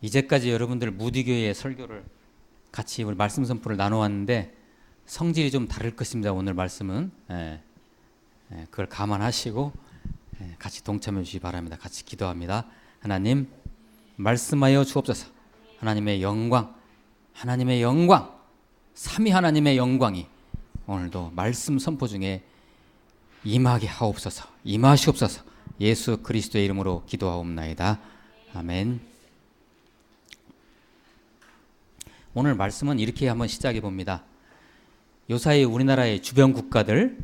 이제까지 여러분들 무디교회의 설교를 같이 우리 말씀 선포를 나눠왔는데 성질이 좀 다를 것입니다. 오늘 말씀은 그걸 감안하시고 같이 동참해 주시기 바랍니다. 같이 기도합니다. 하나님 말씀하여 주옵소서. 하나님의 영광, 삼위 하나님의 영광이 오늘도 말씀 선포 중에 임하게 하옵소서. 임하시옵소서. 예수 그리스도의 이름으로 기도하옵나이다. 아멘. 오늘 말씀은 이렇게 한번 시작해 봅니다. 요사이 우리나라의 주변 국가들,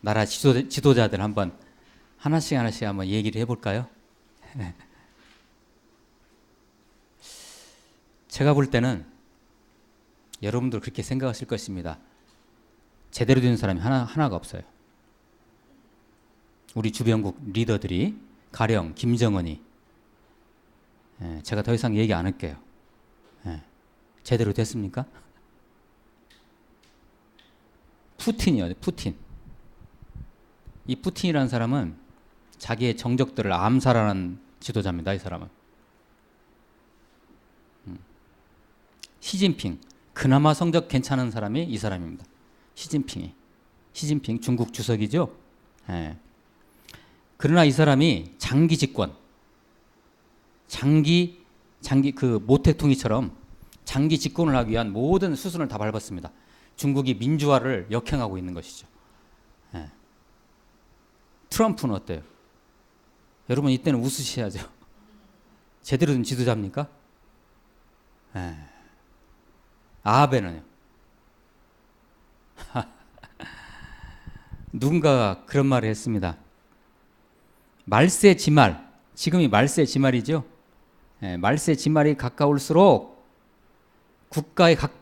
나라 지도자들 한번 하나씩 한번 얘기를 해볼까요? 제가 볼 때는 여러분들 그렇게 생각하실 것입니다. 제대로 된 사람이 하나가 없어요. 우리 주변국 리더들이 가령 김정은이, 제가 더 이상 얘기 안 할게요. 제대로 됐습니까? 푸틴이요, 푸틴. 이 푸틴이라는 사람은 자기의 정적들을 암살하는 지도자입니다. 이 사람은. 시진핑, 그나마 성적 괜찮은 사람이 이 사람입니다. 시진핑 중국 주석이죠. 그러나 이 사람이 장기 집권, 장기 그 모택통이처럼 장기 집권을 하기 위한 모든 수순을 다 밟았습니다. 중국이 민주화를 역행하고 있는 것이죠. 트럼프는 어때요? 여러분 이때는 웃으셔야죠. 제대로 된 지도자입니까? 아베는요? 누군가가 그런 말을 했습니다. 말세 지말, 지금이 말세 지말이죠. 말세 지말이 가까울수록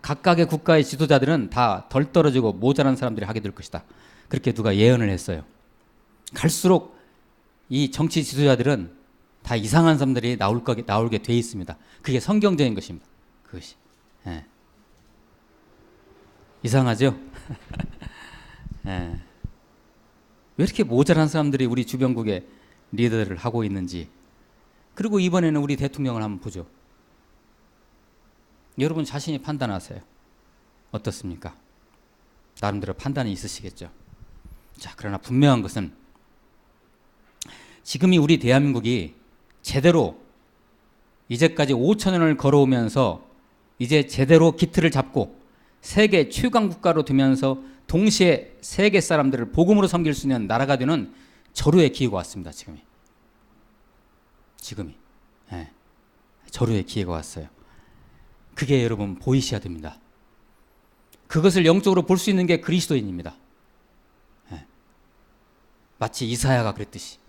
각각의 국가의 지도자들은 다 덜 떨어지고 모자란 사람들이 하게 될 것이다. 그렇게 누가 예언을 했어요. 갈수록 이 정치 지도자들은 다 이상한 사람들이 나오게 돼 있습니다. 그게 성경적인 것입니다. 그것이. 이상하죠? 왜 이렇게 모자란 사람들이 우리 주변국의 리더를 하고 있는지. 그리고 이번에는 우리 대통령을 한번 보죠. 여러분 자신이 판단하세요. 어떻습니까? 나름대로 판단이 있으시겠죠. 자, 그러나 분명한 것은 지금이 우리 대한민국이 제대로 이제까지 5,000년을 걸어오면서 이제 제대로 기틀을 잡고 세계 최강 국가로 되면서 동시에 세계 사람들을 복음으로 섬길 수 있는 나라가 되는 절호의 기회가 왔습니다. 지금이. 절호의 기회가 왔어요. 그게 여러분 보이셔야 됩니다. 그것을 영적으로 볼 수 있는 게 그리스도인입니다. 마치 이사야가 그랬듯이,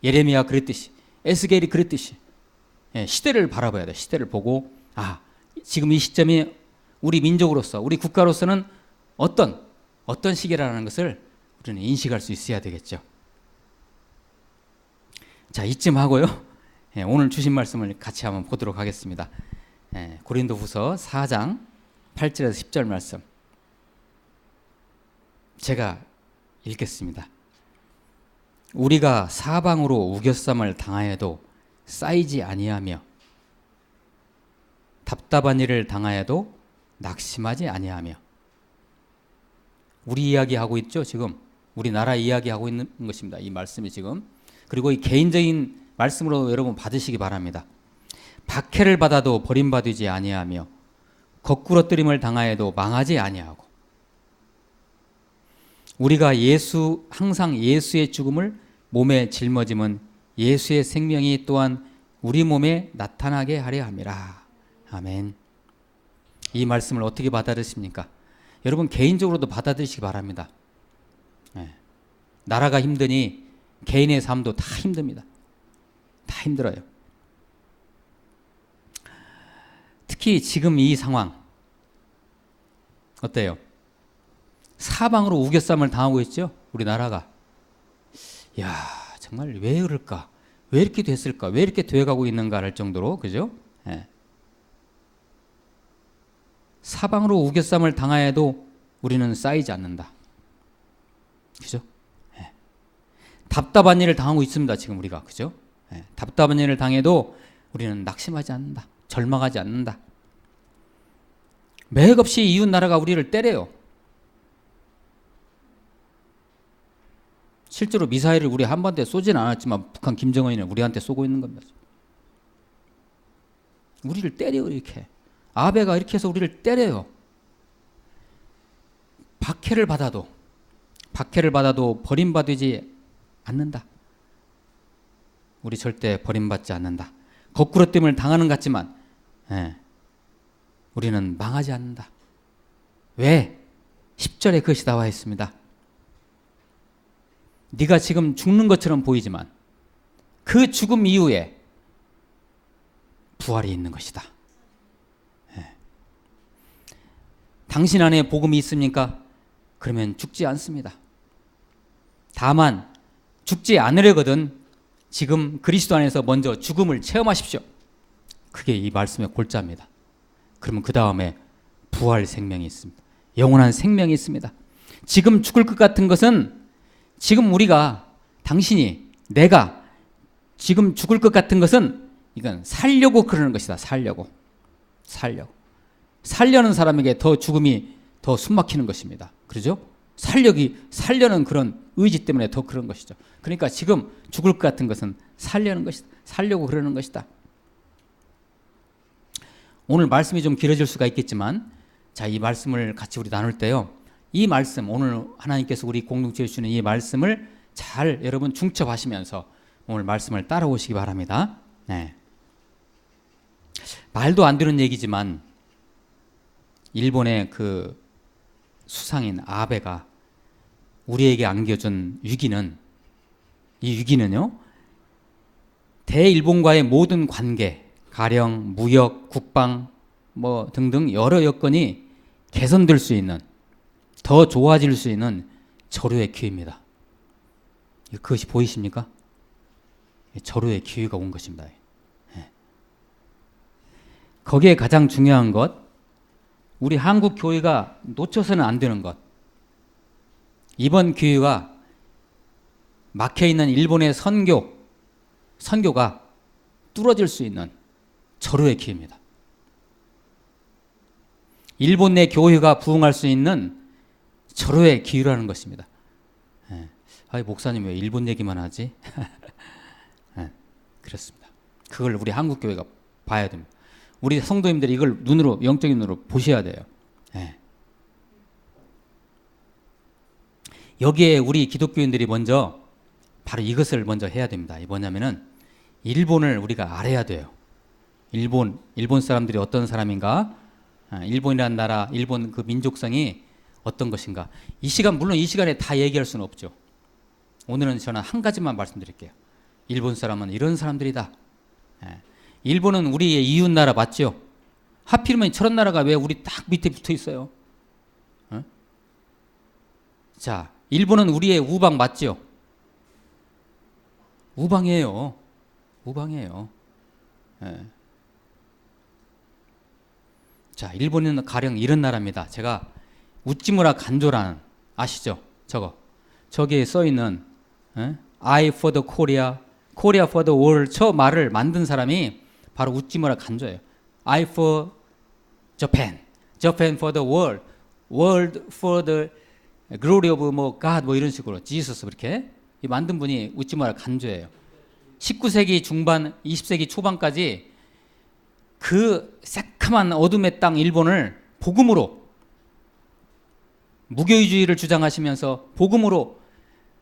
예레미야가 그랬듯이, 에스겔이 그랬듯이 시대를 바라봐야 돼. 시대를 보고 지금 이 시점이 우리 민족으로서, 우리 국가로서는 어떤 시기라는 것을 우리는 인식할 수 있어야 되겠죠. 자, 이쯤 하고요. 오늘 주신 말씀을 같이 한번 보도록 하겠습니다. 고린도후서 4장 8절에서 10절 말씀 제가 읽겠습니다. 우리가 사방으로 우겨쌈을 당하여도 쌓이지 아니하며 답답한 일을 당하여도 낙심하지 아니하며. 우리 이야기하고 있죠. 지금 우리나라 이야기하고 있는 것입니다. 이 말씀이 지금. 그리고 이 개인적인 말씀으로 여러분 받으시기 바랍니다. 박해를 받아도 버림받지 아니하며 거꾸러뜨림을 당하여도 망하지 아니하고. 우리가 항상 예수의 죽음을 몸에 짊어짐은 예수의 생명이 또한 우리 몸에 나타나게 하려 함이라. 아멘. 이 말씀을 어떻게 받아들이십니까? 여러분 개인적으로도 받아들이시기 바랍니다. 나라가 힘드니 개인의 삶도 다 힘듭니다. 다 힘들어요. 특히 지금 이 상황 어때요? 사방으로 우겨쌈을 당하고 있죠? 우리나라가. 야, 정말 왜 그럴까? 왜 이렇게 됐을까? 왜 이렇게 되어가고 있는가 할 정도로, 그죠? 사방으로 우겨쌈을 당하여도 우리는 쌓이지 않는다. 그죠? 답답한 일을 당하고 있습니다. 지금 우리가. 그죠? 답답한 일을 당해도 우리는 낙심하지 않는다. 절망하지 않는다. 맥없이 이웃 나라가 우리를 때려요. 실제로 미사일을 우리 한반도에 쏘지는 않았지만 북한 김정은이는 우리한테 쏘고 있는 겁니다. 우리를 때려요. 이렇게 아베가 이렇게 해서 우리를 때려요. 박해를 받아도 버림받지 않는다. 우리 절대 버림받지 않는다. 거꾸로 뜸을 당하는 것 같지만 우리는 망하지 않는다. 왜? 10절에 그것이 나와 있습니다. 네가 지금 죽는 것처럼 보이지만 그 죽음 이후에 부활이 있는 것이다. 당신 안에 복음이 있습니까? 그러면 죽지 않습니다. 다만 죽지 않으려거든 지금 그리스도 안에서 먼저 죽음을 체험하십시오. 그게 이 말씀의 골자입니다. 그러면 그 다음에 부활 생명이 있습니다. 영원한 생명이 있습니다. 지금 죽을 것 같은 것은 지금 우리가 당신이 내가 지금 죽을 것 같은 것은 이건 살려고 그러는 것이다. 살려는 사람에게 더 죽음이 더 숨막히는 것입니다. 그러죠? 살려는 그런 의지 때문에 더 그런 것이죠. 그러니까 지금 죽을 것 같은 것은 살려는 것이다. 살려고 그러는 것이다. 오늘 말씀이 좀 길어질 수가 있겠지만 자, 이 말씀을 같이 우리 나눌 때요. 이 말씀 오늘 하나님께서 우리 공동체에 주시는 이 말씀을 잘 여러분 중첩하시면서 오늘 말씀을 따라오시기 바랍니다. 네. 말도 안 되는 얘기지만 일본의 그 수상인 아베가 우리에게 안겨준 위기는 이 위기는요. 대일본과의 모든 관계, 가령 무역, 국방 뭐 등등 여러 여건이 개선될 수 있는 더 좋아질 수 있는 절호의 기회입니다. 그것이 보이십니까? 절호의 기회가 온 것입니다. 거기에 가장 중요한 것, 우리 한국 교회가 놓쳐서는 안 되는 것. 이번 기회가 막혀있는 일본의 선교가 뚫어질 수 있는 절호의 기회입니다. 일본 내 교회가 부흥할 수 있는 절호의 기회라는 것입니다. 목사님 왜 일본 얘기만 하지? 그렇습니다. 그걸 우리 한국 교회가 봐야 됩니다. 우리 성도님들이 이걸 영적인 눈으로 보셔야 돼요. 여기에 우리 기독교인들이 먼저 바로 이것을 먼저 해야 됩니다. 뭐냐면은 일본을 우리가 알아야 돼요. 일본 사람들이 어떤 사람인가? 일본이라는 나라, 일본 그 민족성이 어떤 것인가? 물론 이 시간에 다 얘기할 수는 없죠. 오늘은 저는 한 가지만 말씀드릴게요. 일본 사람은 이런 사람들이다. 일본은 우리의 이웃 나라 맞죠? 하필이면 저런 나라가 왜 우리 딱 밑에 붙어 있어요? 자, 일본은 우리의 우방 맞죠? 우방이에요. 자, 일본은 가령 이런 나라입니다. 제가 우찌무라 간조라는 아시죠? 저기에 써 있는 I for the Korea, Korea for the world 저 말을 만든 사람이 바로 우찌무라 간조예요. I for Japan, Japan for the world, world for the glory of God 이런 식으로 Jesus 이렇게 만든 분이 우찌무라 간조예요. 19세기 중반, 20세기 초반까지 그 새카만 어둠의 땅 일본을 복음으로 무교의주의를 주장하시면서 복음으로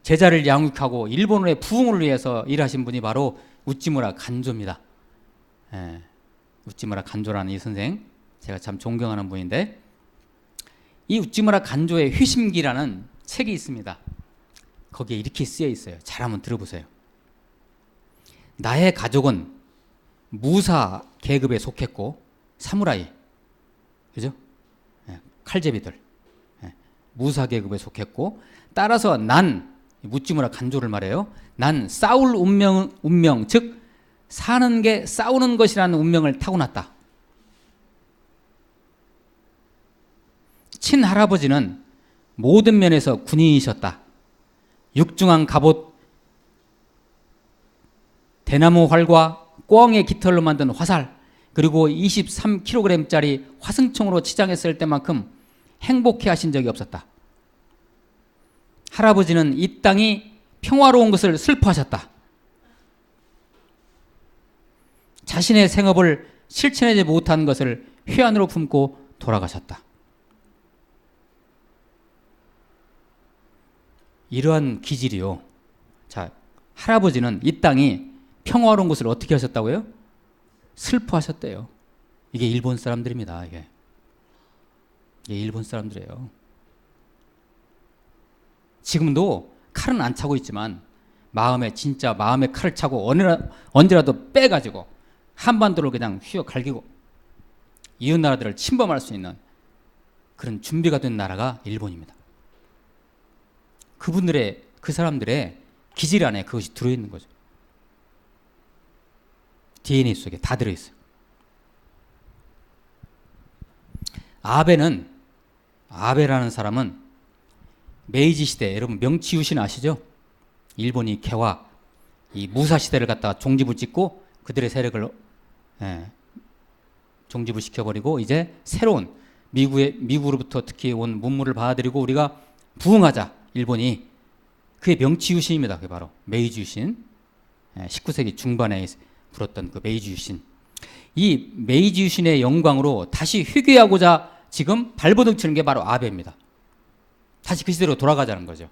제자를 양육하고 일본의 부흥을 위해서 일하신 분이 바로 우찌무라 간조입니다. 우찌무라 간조라는 이 선생 제가 참 존경하는 분인데 이 우찌무라 간조의 회심기라는 책이 있습니다. 거기에 이렇게 쓰여 있어요. 잘 한번 들어보세요. 나의 가족은 무사 계급에 속했고 사무라이, 그죠? 칼제비들 무사 계급에 속했고 따라서 난 우찌무라 간조를 말해요. 난 싸울 운명 즉 사는 게 싸우는 것이라는 운명을 타고났다. 친할아버지는 모든 면에서 군인이셨다. 육중한 갑옷, 대나무 활과 꿩의 깃털로 만든 화살, 그리고 23kg짜리 화승총으로 치장했을 때만큼 행복해 하신 적이 없었다. 할아버지는 이 땅이 평화로운 것을 슬퍼하셨다. 자신의 생업을 실천하지 못한 것을 회한으로 품고 돌아가셨다. 이러한 기질이요. 자, 할아버지는 이 땅이 평화로운 것을 어떻게 하셨다고요? 슬퍼하셨대요. 이게 일본 사람들입니다. 이게 일본 사람들이에요. 지금도 칼은 안 차고 있지만 진짜 마음에 칼을 차고 언제라도 빼가지고 한반도를 그냥 휘어 갈기고 이웃 나라들을 침범할 수 있는 그런 준비가 된 나라가 일본입니다. 그 사람들의 기질 안에 그것이 들어있는 거죠. DNA 속에 다 들어있어요. 아베라는 사람은 메이지 시대, 여러분 명치 유신 아시죠? 일본이 개화, 이 무사 시대를 갖다가 종집을 짓고 그들의 세력을 종집을 시켜버리고 이제 새로운 미국으로부터 특히 온 문물을 받아들이고 우리가 부흥하자. 일본이 그게 명치 유신입니다. 그게 바로 메이지 유신. 19세기 중반에 불었던 그 메이지 유신. 이 메이지 유신의 영광으로 다시 회귀하고자 지금 발버둥 치는 게 바로 아베입니다. 다시 그 시대로 돌아가자는 거죠.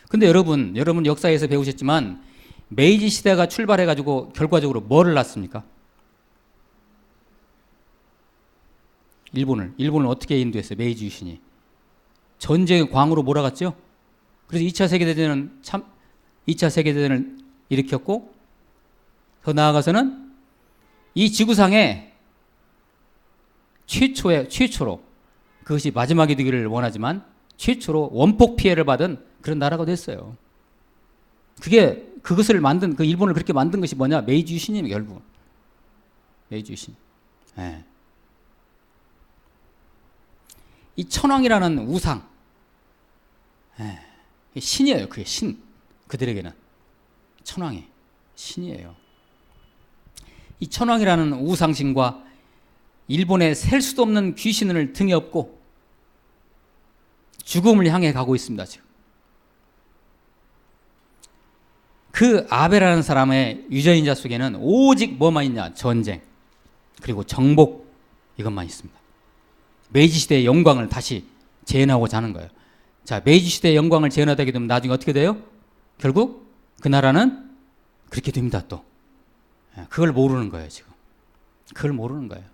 근데 여러분 역사에서 배우셨지만 메이지 시대가 출발해가지고 결과적으로 뭐를 낳습니까? 일본을 어떻게 인도했어요? 메이지 유신이 전쟁의 광으로 몰아갔죠. 그래서 2차 세계대전을 일으켰고 더 나아가서는 이 지구상에 최초로 그것이 마지막이 되기를 원하지만 최초로 원폭 피해를 받은 그런 나라가 됐어요. 그것을 만든 그 일본을 그렇게 만든 것이 뭐냐? 메이지 유신입니다. 결국 메이지 유신. 이 천황이라는 우상, 신이에요. 그게 신. 그들에게는 천황이 신이에요. 이 천황이라는 우상신과 일본의 셀 수도 없는 귀신을 등에 업고 죽음을 향해 가고 있습니다. 지금 그 아베라는 사람의 유전자 속에는 오직 뭐만 있냐? 전쟁 그리고 정복, 이것만 있습니다. 메이지 시대의 영광을 다시 재현하고자 하는 거예요. 자, 메이지 시대의 영광을 재현하게 되면 나중에 어떻게 돼요? 결국 그 나라는 그렇게 됩니다. 또 그걸 모르는 거예요. 지금 그걸 모르는 거예요.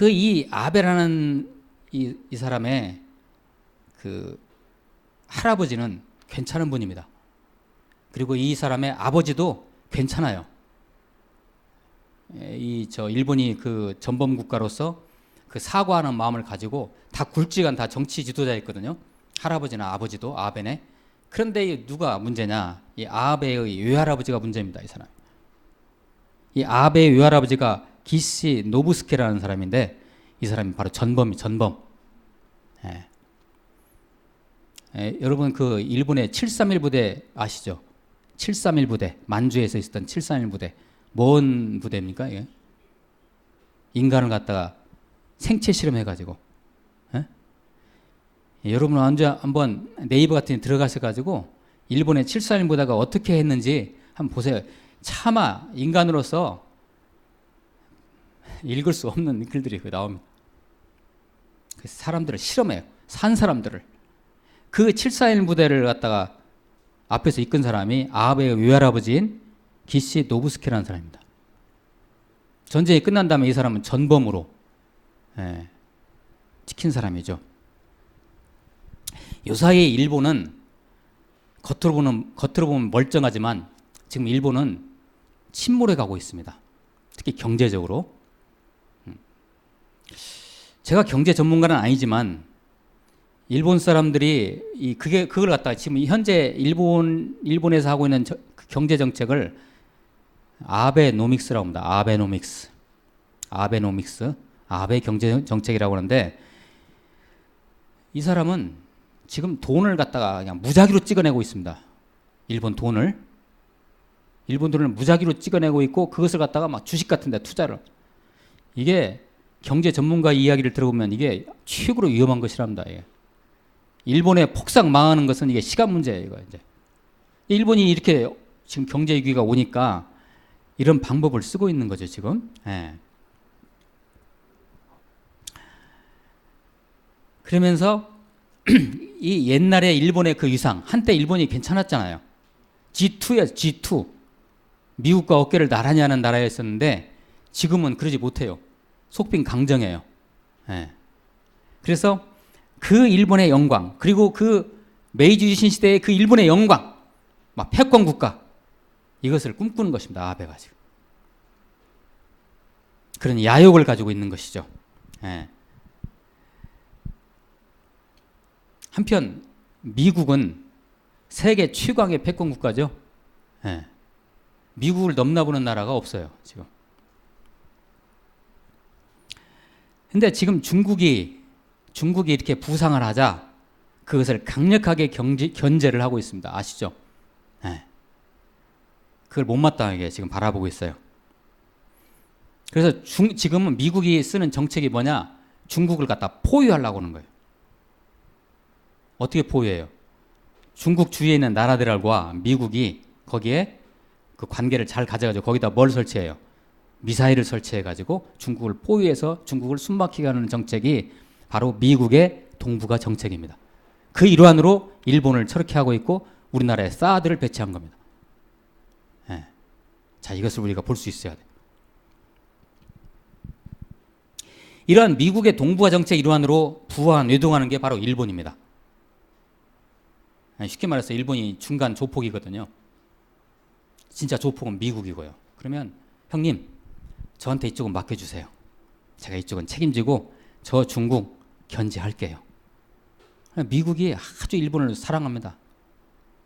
이 아베라는 이 사람의 그 할아버지는 괜찮은 분입니다. 그리고 이 사람의 아버지도 괜찮아요. 일본이 그 전범 국가로서 그 사과하는 마음을 가지고 다 굵직한 다 정치 지도자였거든요. 할아버지나 아버지도 아베네. 그런데 누가 문제냐? 이 아베의 외할아버지가 문제입니다. 이 사람. 이 아베의 외할아버지가 기시 노부스케라는 사람인데 이 사람이 바로 전범. 여러분 그 일본의 731 부대 아시죠? 731 부대, 만주에서 있었던 731 부대. 뭔 부대입니까? 이게? 인간을 갖다가 생체 실험해가지고, 여러분 한번 네이버 같은 데 들어가셔가지고 일본의 731 부대가 어떻게 했는지 한번 보세요. 차마 인간으로서 읽을 수 없는 글들이 나옵니다. 사람들을 실험해요. 산 사람들을. 그 741 부대를 갖다가 앞에서 이끈 사람이 아베의 외할아버지인 기시 노부스케라는 사람입니다. 전쟁이 끝난 다음에 이 사람은 전범으로 찍힌 사람이죠. 요사이에 일본은 겉으로 보면 멀쩡하지만 지금 일본은 침몰해 가고 있습니다. 특히 경제적으로. 제가 경제 전문가는 아니지만 일본 사람들이 그걸 갖다가 지금 현재 일본에서 하고 있는 경제 정책을 아베노믹스라고 합니다. 아베노믹스. 아베 경제 정책이라고 하는데 이 사람은 지금 돈을 갖다가 그냥 무작위로 찍어내고 있습니다. 일본 돈을. 일본 돈을 무작위로 찍어내고 있고 그것을 갖다가 막 주식 같은 데 투자를. 이게 경제 전문가 이야기를 들어보면 이게 최고로 위험한 것이랍니다. 이게. 일본의 폭삭 망하는 것은 이게 시간 문제예요. 이거 이제. 일본이 이렇게 지금 경제 위기가 오니까 이런 방법을 쓰고 있는 거죠, 지금. 예. 그러면서 이 옛날에 일본의 그 위상, 한때 일본이 괜찮았잖아요. G2야, G2. 미국과 어깨를 나란히 하는 나라였었는데 지금은 그러지 못해요. 속빈 강정해요. 예. 그래서 그 일본의 영광, 그리고 그 메이지 유신 시대의 그 일본의 영광, 막 패권 국가, 이것을 꿈꾸는 것입니다. 아베가 지금. 그런 야욕을 가지고 있는 것이죠. 예. 한편 미국은 세계 최강의 패권 국가죠. 예. 미국을 넘나보는 나라가 없어요, 지금. 근데 지금 중국이 이렇게 부상을 하자 그것을 강력하게 견제를 하고 있습니다. 아시죠? 네. 그걸 못마땅하게 지금 바라보고 있어요. 그래서 지금은 미국이 쓰는 정책이 뭐냐? 중국을 갖다 포위하려고 하는 거예요. 어떻게 포위해요? 중국 주위에 있는 나라들과 미국이 거기에 그 관계를 잘 가져가지고 거기다 뭘 설치해요? 미사일을 설치해가지고 중국을 포위해서 중국을 숨막히게 하는 정책이 바로 미국의 동북아 정책입니다. 그 일환으로 일본을 저렇게 하고 있고 우리나라에 사드를 배치한 겁니다. 네. 자, 이것을 우리가 볼 수 있어야 돼요. 이러한 미국의 동북아 정책 일환으로 부와 뇌동하는 게 바로 일본입니다. 쉽게 말해서 일본이 중간 조폭이거든요. 진짜 조폭은 미국이고요. 그러면 형님 저한테 이쪽은 맡겨주세요. 제가 이쪽은 책임지고 저 중국 견제할게요. 미국이 아주 일본을 사랑합니다.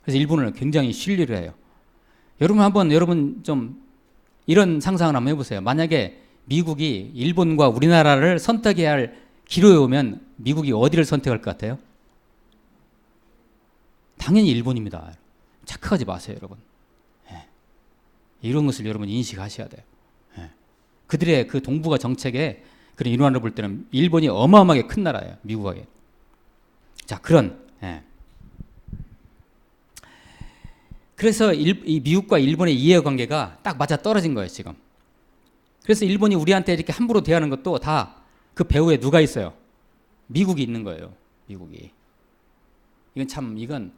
그래서 일본을 굉장히 신뢰를 해요. 여러분 좀 이런 상상을 한번 해보세요. 만약에 미국이 일본과 우리나라를 선택해야 할 기로에 오면 미국이 어디를 선택할 것 같아요? 당연히 일본입니다. 착각하지 마세요, 여러분. 예. 이런 것을 여러분 인식하셔야 돼요. 예. 그들의 그 동북아 정책의 그런 일환으로 볼 때는 일본이 어마어마하게 큰 나라예요, 미국하게. 자, 그런. 예. 그래서 이 미국과 일본의 이해관계가 딱 맞아 떨어진 거예요, 지금. 그래서 일본이 우리한테 이렇게 함부로 대하는 것도 다 그 배후에 누가 있어요? 미국이 있는 거예요, 미국이. 이건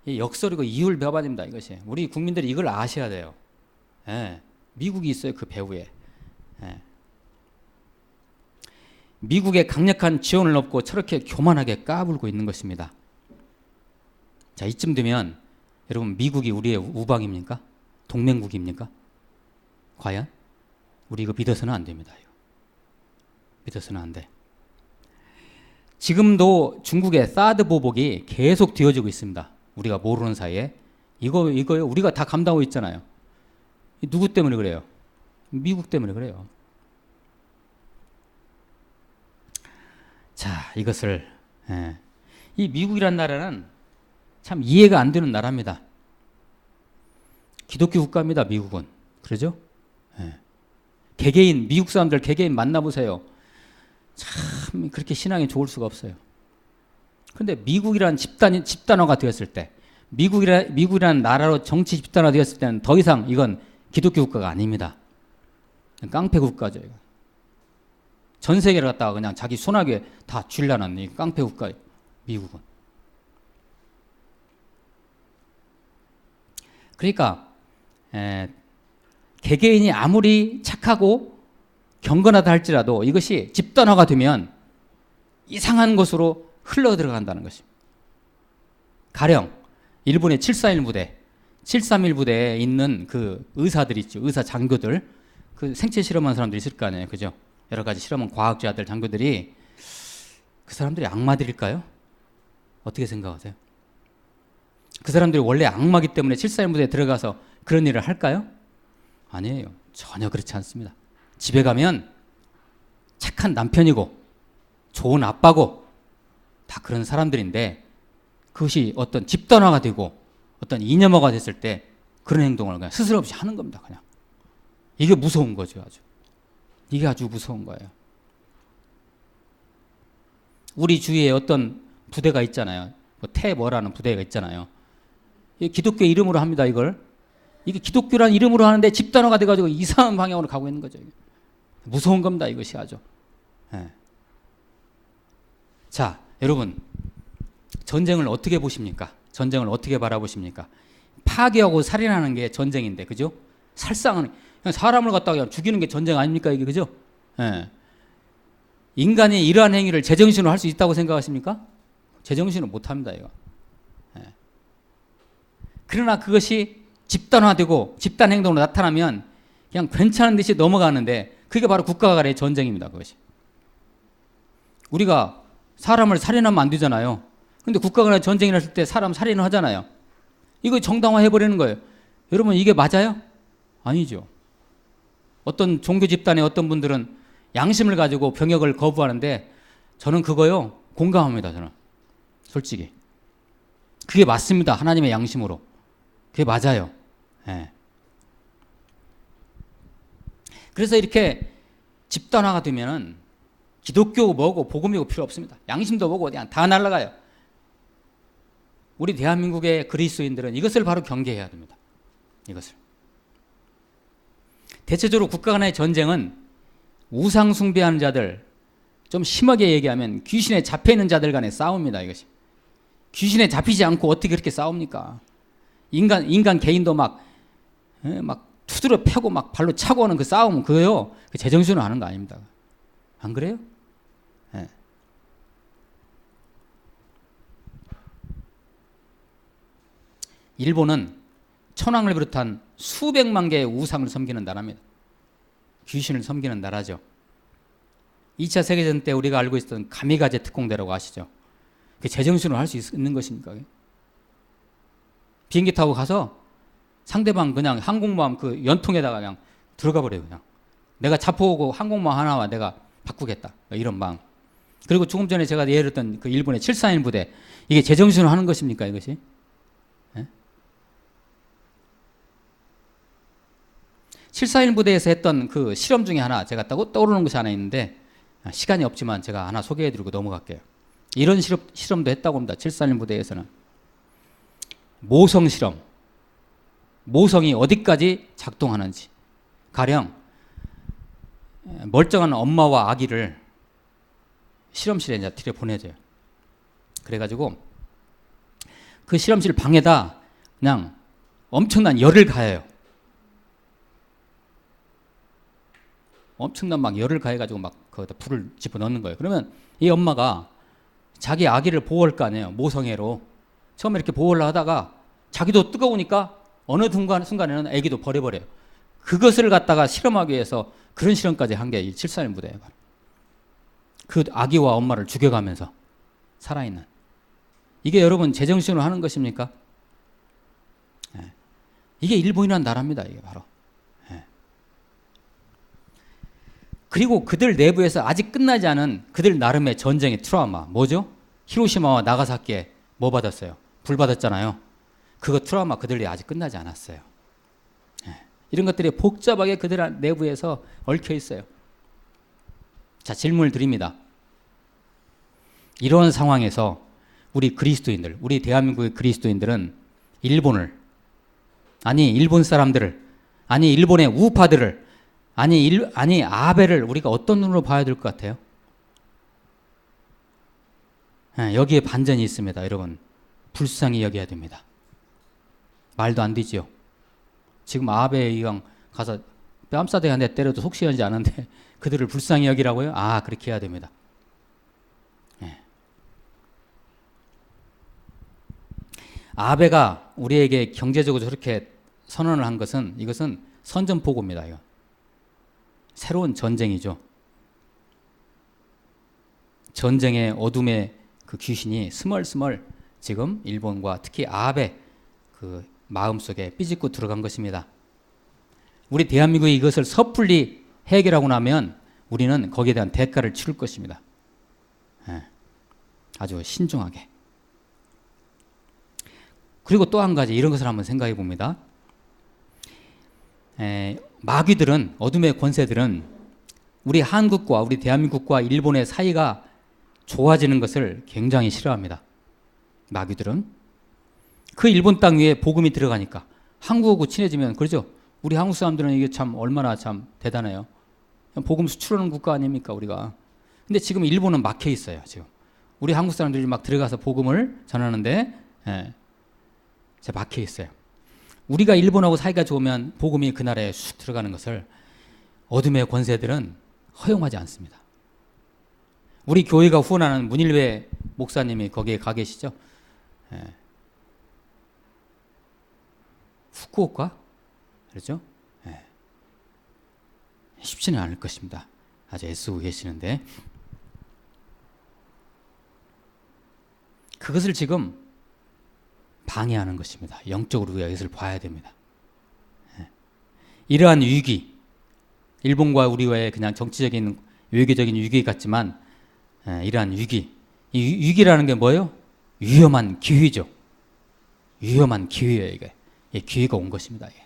역설이고 이율배반입니다, 이것이. 우리 국민들이 이걸 아셔야 돼요. 예. 미국이 있어요, 그 배후에. 예. 미국의 강력한 지원을 얻고 저렇게 교만하게 까불고 있는 것입니다. 자, 이쯤 되면 여러분 미국이 우리의 우방입니까? 동맹국입니까? 과연? 우리 이거 믿어서는 안 됩니다. 믿어서는 안 돼. 지금도 중국의 사드 보복이 계속 되어지고 있습니다. 우리가 모르는 사이에. 이거요. 우리가 다 감당하고 있잖아요. 누구 때문에 그래요? 미국 때문에 그래요. 자, 이것을 이 미국이란 나라는 참 이해가 안 되는 나라입니다. 기독교 국가입니다, 미국은. 그러죠? 개개인, 미국 사람들 개개인 만나보세요. 참 그렇게 신앙이 좋을 수가 없어요. 그런데 미국이란 집단화가 되었을 때, 미국이란 나라로 정치 집단화 되었을 때는 더 이상 이건 기독교 국가가 아닙니다. 깡패 국가죠. 이거. 전 세계를 갖다가 그냥 자기 손아귀에 다 쥐려놨네. 이 깡패 국가, 미국은. 그러니까 개개인이 아무리 착하고 경건하다 할지라도 이것이 집단화가 되면 이상한 것으로 흘러 들어간다는 것입니다. 가령 일본의 741 부대, 731 부대에 있는 그 의사들 있죠. 의사 장교들, 그 생체 실험한 사람들이 있을 거 아니에요, 그죠? 여러 가지 실험한 과학자들, 장교들이 그 사람들이 악마들일까요? 어떻게 생각하세요? 그 사람들이 원래 악마기 때문에 741 부대에 들어가서 그런 일을 할까요? 아니에요. 전혀 그렇지 않습니다. 집에 가면 착한 남편이고 좋은 아빠고 다 그런 사람들인데 그것이 어떤 집단화가 되고 어떤 이념화가 됐을 때 그런 행동을 그냥 스스럼없이 하는 겁니다. 그냥. 이게 무서운 거죠. 아주. 이게 아주 무서운 거예요. 우리 주위에 어떤 부대가 있잖아요. 뭐 태뭐라는 부대가 있잖아요. 기독교 이름으로 합니다. 이걸. 이게 기독교라는 이름으로 하는데 집단화가 돼가지고 이상한 방향으로 가고 있는 거죠. 무서운 겁니다. 이것이 아주. 네. 자, 여러분, 전쟁을 어떻게 보십니까? 전쟁을 어떻게 바라보십니까? 파괴하고 살인하는 게 전쟁인데, 그죠? 살상은 그냥 사람을 갖다가 그냥 죽이는 게 전쟁 아닙니까? 이게, 그죠? 네. 인간이 이러한 행위를 제정신으로 할 수 있다고 생각하십니까? 제정신으로 못 합니다, 이거. 네. 그러나 그것이 집단화되고 집단 행동으로 나타나면 그냥 괜찮은 듯이 넘어가는데 그게 바로 국가 간의 전쟁입니다. 그것이. 우리가 사람을 살인하면 안 되잖아요. 근데 국가 간의 전쟁이 났을 때 사람 살인을 하잖아요. 이거 정당화해버리는 거예요. 여러분 이게 맞아요? 아니죠. 어떤 종교 집단의 어떤 분들은 양심을 가지고 병역을 거부하는데 저는 그거요 공감합니다. 저는 솔직히 그게 맞습니다. 하나님의 양심으로 그게 맞아요. 네. 그래서 이렇게 집단화가 되면은 기독교 뭐고 복음이고 필요 없습니다. 양심도 뭐고 그냥 다 날아가요. 우리 대한민국의 그리스도인들은 이것을 바로 경계해야 됩니다. 이것을. 대체적으로 국가 간의 전쟁은 우상 숭배하는 자들, 좀 심하게 얘기하면 귀신에 잡혀있는 자들 간의 싸움입니다. 이것이. 귀신에 잡히지 않고 어떻게 그렇게 싸웁니까? 인간 개인도 막 투드려 패고 막 발로 차고 하는 그 싸움, 그거요. 그 제정신으로 하는 거 아닙니다. 안 그래요? 네. 일본은 천황을 비롯한 수백만 개의 우상을 섬기는 나라입니다. 귀신을 섬기는 나라죠. 2차 세계대전 때 우리가 알고 있었던 가미가제 특공대라고 아시죠? 그게 제정신으로 할 수 있는 것입니까? 비행기 타고 가서 상대방 그냥 항공모함 그 연통에다가 그냥 들어가 버려요. 그냥 내가 자포하고 항공모함 하나와 내가 바꾸겠다. 이런 방. 그리고 조금 전에 제가 예를 들었던 그 일본의 741 부대, 이게 제정신으로 하는 것입니까? 이것이? 예? 741 부대에서 했던 그 실험 중에 하나 제가 떠오르는 것이 하나 있는데 시간이 없지만 제가 하나 소개해드리고 넘어갈게요. 이런 실험도 했다고 합니다. 741 부대에서는. 모성 실험. 모성이 어디까지 작동하는지. 가령 멀쩡한 엄마와 아기를 실험실에 이제 들여보내줘요. 그래가지고 그 실험실 방에다 그냥 엄청난 열을 가해요. 엄청난 막 열을 가해가지고 막 거기다 불을 집어넣는 거예요. 그러면 이 엄마가 자기 아기를 보호할 거 아니에요. 모성애로. 처음에 이렇게 보호를 하다가 자기도 뜨거우니까 어느 순간에는 아기도 버려버려요. 그것을 갖다가 실험하기 위해서 그런 실험까지 한 게 741 부대예요. 그 아기와 엄마를 죽여가면서 살아있는. 이게 여러분 제정신으로 하는 것입니까? 네. 이게 일본이라는 나라입니다. 이게 바로. 네. 그리고 그들 내부에서 아직 끝나지 않은 그들 나름의 전쟁의 트라우마. 뭐죠? 히로시마와 나가사키에 뭐 받았어요? 불 받았잖아요. 그거 트라우마 그들이 아직 끝나지 않았어요. 네. 이런 것들이 복잡하게 그들 내부에서 얽혀 있어요. 자, 질문을 드립니다. 이런 상황에서 우리 그리스도인들, 우리 대한민국의 그리스도인들은 일본을, 아니 일본 사람들을, 아니 일본의 우파들을, 아니 아베를 우리가 어떤 눈으로 봐야 될 것 같아요? 네, 여기에 반전이 있습니다. 여러분 불쌍히 여겨야 됩니다. 말도 안 되지요. 지금 아베 이왕 가서 뺨싸대기 한 대 때려도 속 시원하지 않은데 그들을 불쌍히 여기라고요? 아, 그렇게 해야 됩니다. 네. 아베가 우리에게 경제적으로 저렇게 선언을 한 것은 이것은 선전포고입니다. 이거. 새로운 전쟁이죠. 전쟁의 어둠의 그 귀신이 스멀스멀 지금 일본과 특히 아베 그 마음속에 삐집고 들어간 것입니다. 우리 대한민국이 이것을 섣불리 해결하고 나면 우리는 거기에 대한 대가를 치를 것입니다. 네. 아주 신중하게. 그리고 또 한 가지 이런 것을 한번 생각해 봅니다. 마귀들은, 어둠의 권세들은 우리 한국과 우리 대한민국과 일본의 사이가 좋아지는 것을 굉장히 싫어합니다. 마귀들은 그 일본 땅 위에 복음이 들어가니까 한국하고 친해지면, 그러죠? 우리 한국 사람들은 이게 참 얼마나 참 대단해요. 복음 수출하는 국가 아닙니까 우리가. 근데 지금 일본은 막혀 있어요. 지금 우리 한국 사람들이 막 들어가서 복음을 전하는데 막혀 있어요. 우리가 일본하고 사이가 좋으면 복음이 그 나라에 쑥 들어가는 것을 어둠의 권세들은 허용하지 않습니다. 우리 교회가 후원하는 문일회 목사님이 거기에 가 계시죠? 후쿠오카? 그렇죠? 쉽지는 않을 것입니다. 아주 애쓰고 계시는데 그것을 지금 방해하는 것입니다. 영적으로 우리가 이것을 봐야 됩니다. 이러한 위기, 일본과 우리와의 그냥 정치적인 외교적인 위기 같지만 이러한 위기, 이 위기라는 게 뭐예요? 위험한 기회죠. 위험한 기회예요. 이게 기회가 온 것입니다. 이게.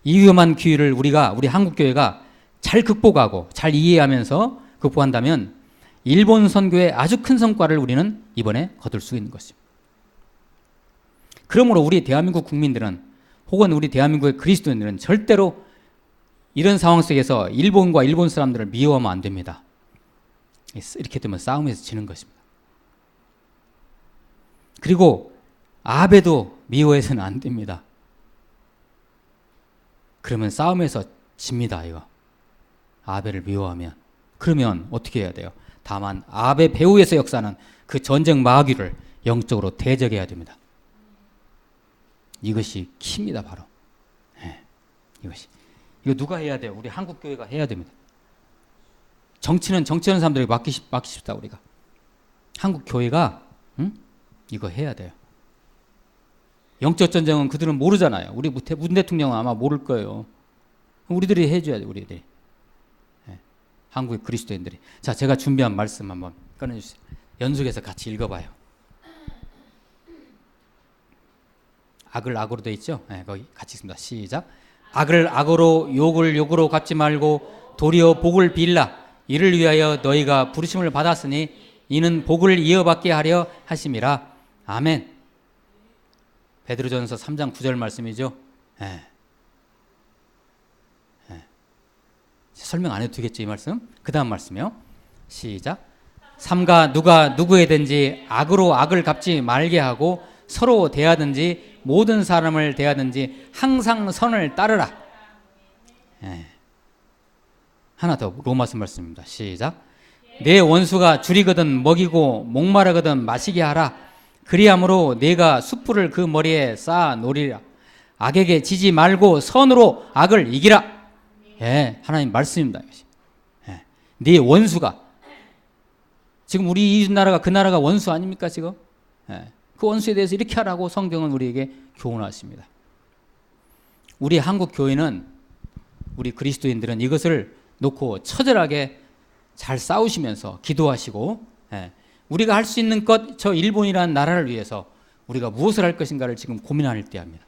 이 위험한 기회를 우리 한국교회가 잘 극복하고 잘 이해하면서 극복한다면 일본 선교의 아주 큰 성과를 우리는 이번에 거둘 수 있는 것입니다. 그러므로 우리 대한민국 국민들은 혹은 우리 대한민국의 그리스도인들은 절대로 이런 상황 속에서 일본과 일본 사람들을 미워하면 안 됩니다. 이렇게 되면 싸움에서 지는 것입니다. 그리고 아베도 미워해서는 안 됩니다. 그러면 싸움에서 집니다. 이거 아베를 미워하면. 그러면 어떻게 해야 돼요? 다만 아베 배후에서 역사하는 그 전쟁 마귀를 영적으로 대적해야 됩니다. 이것이 키입니다. 바로. 이거 누가 해야 돼요? 우리 한국교회가 해야 됩니다. 정치는 정치하는 사람들에게 맡기십시다. 우리가 한국교회가 이거 해야 돼요. 영적 전쟁은 그들은 모르잖아요. 우리 문 대통령은 아마 모를 거예요. 우리들이 해줘야 돼요. 우리들이. 한국의 그리스도인들이. 자, 제가 준비한 말씀 한번 꺼내주세요. 연속해서 같이 읽어봐요. 악을 악으로 돼 있죠? 거기 같이 있습니다. 시작. 악을 악으로 욕을 욕으로 갚지 말고 도리어 복을 빌라. 이를 위하여 너희가 부르심을 받았으니 이는 복을 이어받게 하려 하심이라. 아멘. 베드로전서 3장 9절 말씀이죠. 설명 안 해도 되겠죠, 이 말씀? 그 다음 말씀이요. 시작. 삼가 누가 누구에든지 악으로 악을 갚지 말게 하고 서로 대하든지 모든 사람을 대하든지 항상 선을 따르라. 하나 더 로마서 말씀입니다. 시작. 내 원수가 줄이거든 먹이고 목마르거든 마시게 하라. 그리함으로 내가 숯불을 그 머리에 쌓아 놓으리라. 악에게 지지 말고 선으로 악을 이기라. 하나님 말씀입니다. 네 원수가, 지금 우리 이 나라가 그 나라가 원수 아닙니까 지금? 그 원수에 대해서 이렇게 하라고 성경은 우리에게 교훈하십니다. 우리 한국 교회는, 우리 그리스도인들은 이것을 놓고 처절하게 잘 싸우시면서 기도하시고, 우리가 할 수 있는 것, 저 일본이라는 나라를 위해서 우리가 무엇을 할 것인가를 지금 고민할 때입니다.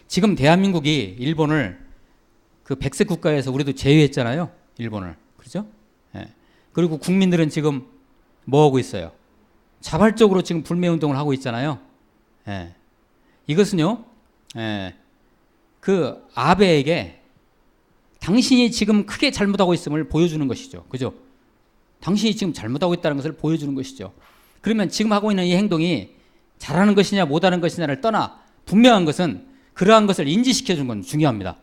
지금 대한민국이 일본을 그 백색 국가에서 우리도 제외했잖아요. 일본을. 그렇죠? 그리고 국민들은 지금 뭐 하고 있어요? 자발적으로 지금 불매운동을 하고 있잖아요. 이것은요, 그 아베에게 당신이 지금 크게 잘못하고 있음을 보여주는 것이죠. 그죠? 당신이 지금 잘못하고 있다는 것을 보여주는 것이죠. 그러면 지금 하고 있는 이 행동이 잘하는 것이냐 못하는 것이냐를 떠나 분명한 것은 그러한 것을 인지시켜 주는 건 중요합니다.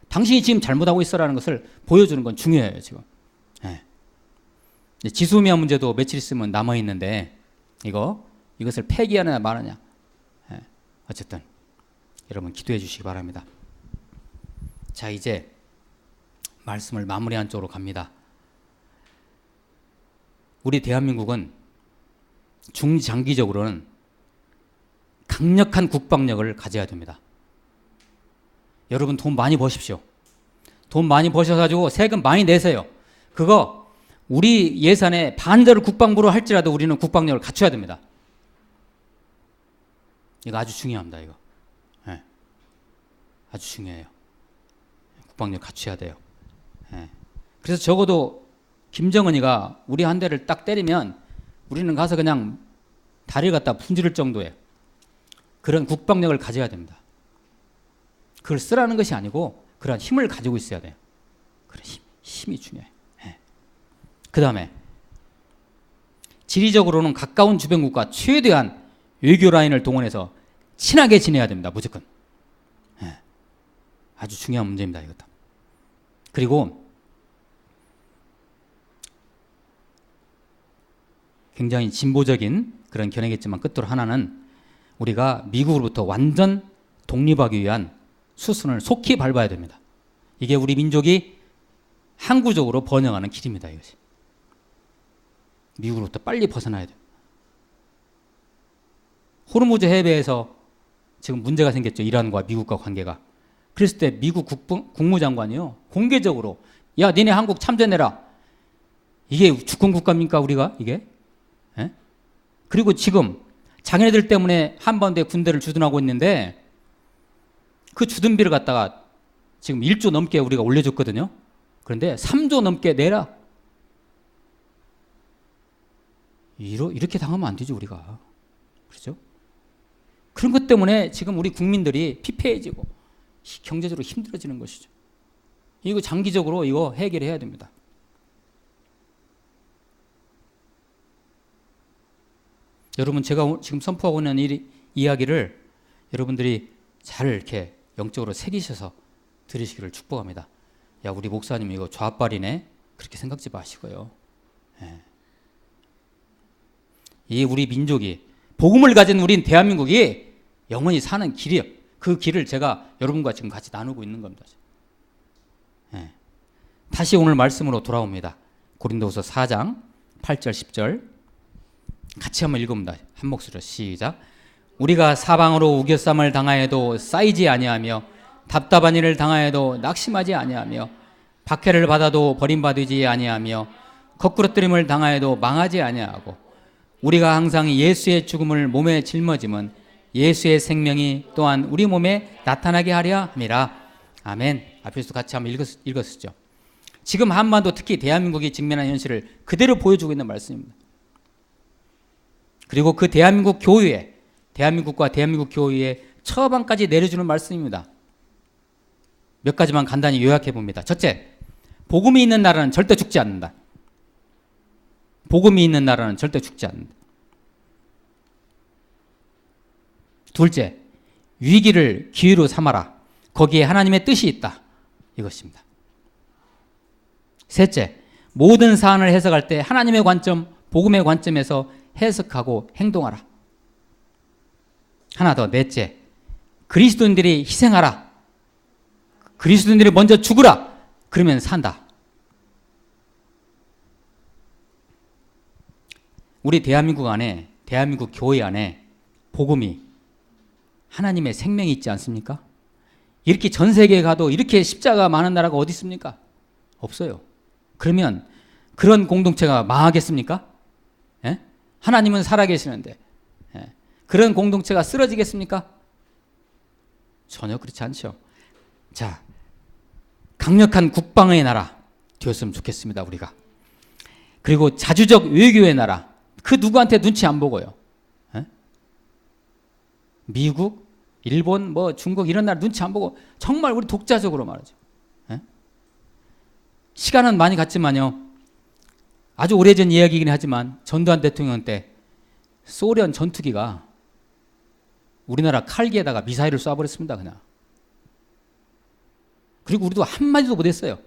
당신이 지금 잘못하고 있어라는 것을 보여주는 건 중요해요. 지금. 지소미아 문제도 며칠 있으면 남아있는데 이것을 폐기하느냐 마느냐. 어쨌든 여러분 기도해 주시기 바랍니다. 자, 이제 말씀을 마무리한 쪽으로 갑니다. 우리 대한민국은 중장기적으로는 강력한 국방력을 가져야 됩니다. 여러분 돈 많이 버십시오. 돈 많이 버셔가지고 세금 많이 내세요. 그거 우리 예산의 반대로 국방부로 할지라도 우리는 국방력을 갖춰야 됩니다. 이거 아주 중요합니다. 이거. 예. 아주 중요해요. 국방력 갖춰야 돼요. 예. 그래서 적어도 김정은이가 우리 한 대를 딱 때리면 우리는 가서 그냥 다리를 갖다 분지를 정도의 그런 국방력을 가져야 됩니다. 그걸 쓰라는 것이 아니고 그런 힘을 가지고 있어야 돼요. 그런 힘이 중요해요. 예. 그 다음에 지리적으로는 가까운 주변국과 최대한 외교 라인을 동원해서 친하게 지내야 됩니다. 무조건. 예. 아주 중요한 문제입니다. 이것도. 그리고 굉장히 진보적인 그런 견해겠지만 끝으로 하나는 우리가 미국으로부터 완전 독립하기 위한 수순을 속히 밟아야 됩니다. 이게 우리 민족이 항구적으로 번영하는 길입니다. 이것이. 미국으로부터 빨리 벗어나야 돼요. 호르무즈 해변에서 지금 문제가 생겼죠. 이란과 미국과 관계가. 그랬을 때 미국 국무장관이요. 공개적으로 야 니네 한국 참전해라. 이게 주권 국가입니까 우리가 이게? 예? 그리고 지금 자기네들 때문에 한반도에 군대를 주둔하고 있는데 그 주둔비를 갖다가 지금 1조 넘게 우리가 올려줬거든요. 그런데 3조 넘게 내라. 이렇게 당하면 안 되죠 우리가. 그렇죠? 그런 것 때문에 지금 우리 국민들이 피폐해지고 경제적으로 힘들어지는 것이죠. 이거 장기적으로 이거 해결해야 됩니다. 여러분 제가 지금 선포하고 있는 이 이야기를 여러분들이 잘 이렇게 영적으로 새기셔서 들으시기를 축복합니다. 야 우리 목사님 이거 좌빨이네 그렇게 생각지 마시고요. 예. 이 우리 민족이 복음을 가진 우린 대한민국이 영원히 사는 길이에요. 그 길을 제가 여러분과 지금 같이 나누고 있는 겁니다. 예. 다시 오늘 말씀으로 돌아옵니다. 고린도후서 4장 8절 10절 같이 한번 읽어봅니다. 한 목소리로 시작. 우리가 사방으로 우겨쌈을 당하여도 쌓이지 아니하며 답답한 일을 당하여도 낙심하지 아니하며 박해를 받아도 버림받지 아니하며 거꾸러뜨림을 당하여도 망하지 아니하고 우리가 항상 예수의 죽음을 몸에 짊어짐은 예수의 생명이 또한 우리 몸에 나타나게 하려 함이라. 아멘. 앞에서도 같이 한번 읽었었죠. 지금 한반도 특히 대한민국이 직면한 현실을 그대로 보여주고 있는 말씀입니다. 그리고 그 대한민국 교회에 대한민국과 대한민국 교회에 처방까지 내려주는 말씀입니다. 몇 가지만 간단히 요약해 봅니다. 첫째, 복음이 있는 나라는 절대 죽지 않는다. 복음이 있는 나라는 절대 죽지 않는다. 둘째, 위기를 기회로 삼아라. 거기에 하나님의 뜻이 있다. 이것입니다. 셋째, 모든 사안을 해석할 때 하나님의 관점, 복음의 관점에서 해석하고 행동하라. 하나 더, 넷째, 그리스도인들이 희생하라. 그리스도인들이 먼저 죽으라. 그러면 산다. 우리 대한민국 안에, 대한민국 교회 안에 복음이 하나님의 생명이 있지 않습니까? 이렇게 전 세계에 가도 이렇게 십자가 많은 나라가 어디 있습니까? 없어요. 그러면 그런 공동체가 망하겠습니까? 예? 하나님은 살아계시는데 예. 그런 공동체가 쓰러지겠습니까? 전혀 그렇지 않죠. 자, 강력한 국방의 나라 되었으면 좋겠습니다. 우리가. 그리고 자주적 외교의 나라. 그 누구한테 눈치 안 보고요. 예? 미국, 일본, 뭐 중국 이런 나라 눈치 안 보고 정말 우리 독자적으로 말하죠. 예? 시간은 많이 갔지만요. 아주 오래전 이야기이긴 하지만 전두환 대통령 때 소련 전투기가 우리나라 칼기에다가 미사일을 쏴버렸습니다. 그냥. 그리고 우리도 한마디도 못했어요.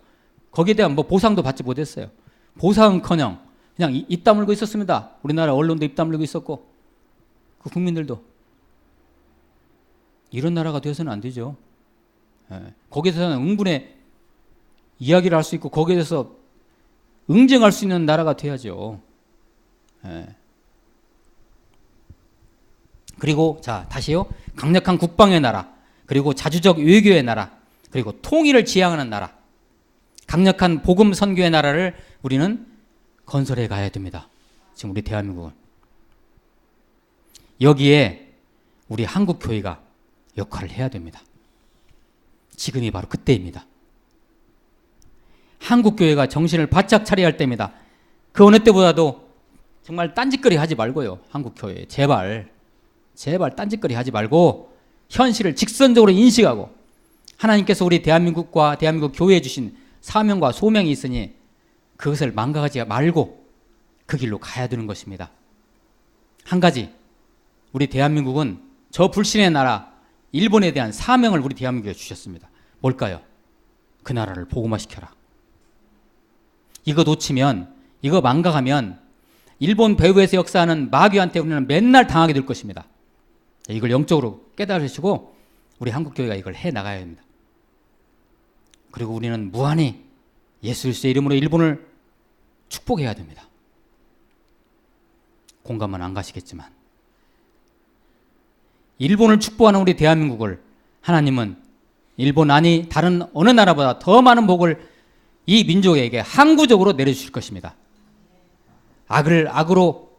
거기에 대한 뭐 보상도 받지 못했어요. 보상은커녕 그냥 입 다물고 있었습니다. 우리나라 언론도 입 다물고 있었고 그 국민들도. 이런 나라가 되어서는 안 되죠. 예. 거기에 대해서는 응분의 이야기를 할 수 있고 거기에 대해서 응징할 수 있는 나라가 돼야죠. 예. 그리고 자 다시요. 강력한 국방의 나라, 그리고 자주적 외교의 나라, 그리고 통일을 지향하는 나라, 강력한 복음 선교의 나라를 우리는 건설해 가야 됩니다. 지금 우리 대한민국은. 여기에 우리 한국 교회가 역할을 해야 됩니다. 지금이 바로 그때입니다. 한국 교회가 정신을 바짝 차려야 할 때입니다. 그 어느 때보다도 정말 딴짓거리 하지 말고요. 한국 교회 제발 딴짓거리 하지 말고 현실을 직선적으로 인식하고 하나님께서 우리 대한민국과 대한민국 교회에 주신 사명과 소명이 있으니 그것을 망각하지 말고 그 길로 가야 되는 것입니다. 한 가지, 우리 대한민국은 저 불신의 나라 일본에 대한 사명을 우리 대한민국에 주셨습니다. 뭘까요? 그 나라를 복음화시켜라. 이거 놓치면, 이거 망각하면 일본 배후에서 역사하는 마귀한테 우리는 맨날 당하게 될 것입니다. 이걸 영적으로 깨달으시고 우리 한국교회가 이걸 해나가야 합니다. 그리고 우리는 무한히 예수 그리스도의 이름으로 일본을 축복해야 됩니다. 공감은 안 가시겠지만 일본을 축복하는 우리 대한민국을 하나님은 일본 아니 다른 어느 나라보다 더 많은 복을 이 민족에게 항구적으로 내려주실 것입니다. 악을 악으로,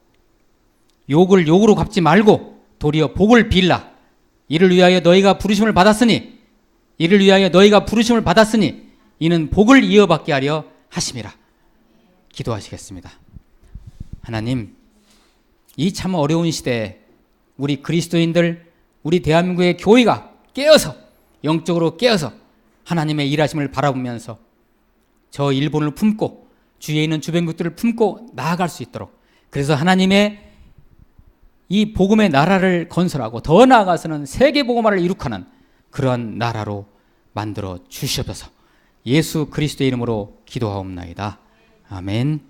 욕을 욕으로 갚지 말고 도리어 복을 빌라. 이를 위하여 너희가 부르심을 받았으니 이는 복을 이어받게 하려 하심이라. 기도하시겠습니다. 하나님, 이 참 어려운 시대에 우리 그리스도인들, 우리 대한민국의 교회가 깨어서, 영적으로 깨어서 하나님의 일하심을 바라보면서 저 일본을 품고 주위에 있는 주변국들을 품고 나아갈 수 있도록, 그래서 하나님의 이 복음의 나라를 건설하고 더 나아가서는 세계 복음화를 이룩하는 그런 나라로 만들어 주시옵소서. 예수 그리스도의 이름으로 기도하옵나이다. 아멘.